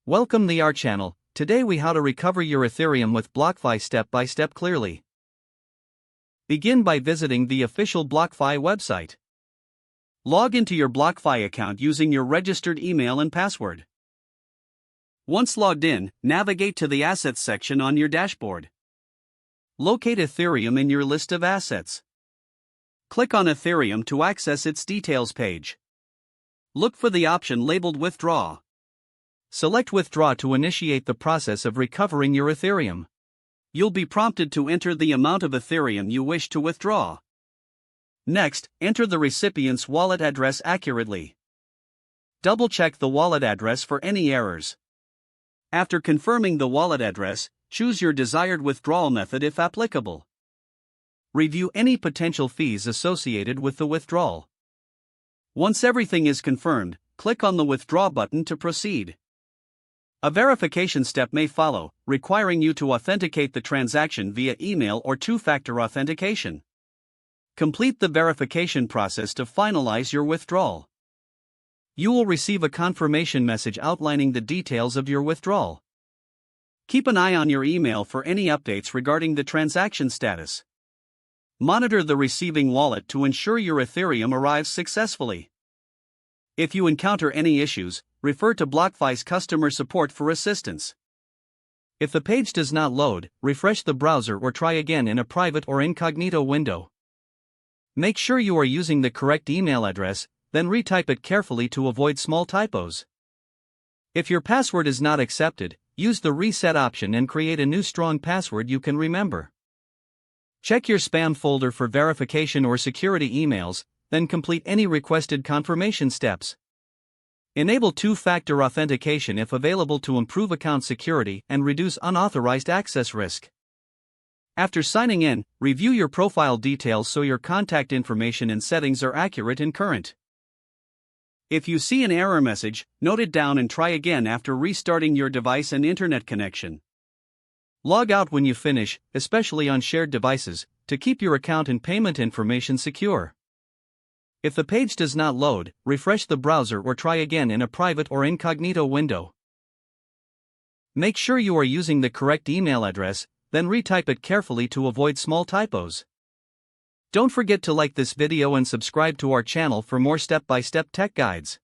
Welcome to our channel. Today we how to recover your Ethereum with BlockFi step by step clearly. Begin by visiting the official BlockFi website. Log into your BlockFi account using your registered email and password. Once logged in, navigate to the Assets section on your dashboard. Locate Ethereum in your list of assets. Click on Ethereum to access its details page. Look for the option labeled Withdraw. Select Withdraw to initiate the process of recovering your Ethereum. You'll be prompted to enter the amount of Ethereum you wish to withdraw. Next, enter the recipient's wallet address accurately. Double-check the wallet address for any errors. After confirming the wallet address, choose your desired withdrawal method if applicable. Review any potential fees associated with the withdrawal. Once everything is confirmed, click on the Withdraw button to proceed. A verification step may follow, requiring you to authenticate the transaction via email or two-factor authentication. Complete the verification process to finalize your withdrawal. You will receive a confirmation message outlining the details of your withdrawal. Keep an eye on your email for any updates regarding the transaction status. Monitor the receiving wallet to ensure your Ethereum arrives successfully. If you encounter any issues, refer to BlockFi's customer support for assistance. If the page does not load, refresh the browser or try again in a private or incognito window. Make sure you are using the correct email address, then retype it carefully to avoid small typos. If your password is not accepted, use the reset option and create a new strong password you can remember. Check your spam folder for verification or security emails, then complete any requested confirmation steps. Enable two-factor authentication if available to improve account security and reduce unauthorized access risk. After signing in, review your profile details so your contact information and settings are accurate and current. If you see an error message, note it down and try again after restarting your device and internet connection. Log out when you finish, especially on shared devices, to keep your account and payment information secure. If the page does not load, refresh the browser or try again in a private or incognito window. Make sure you are using the correct email address, then retype it carefully to avoid small typos. Don't forget to like this video and subscribe to our channel for more step-by-step tech guides.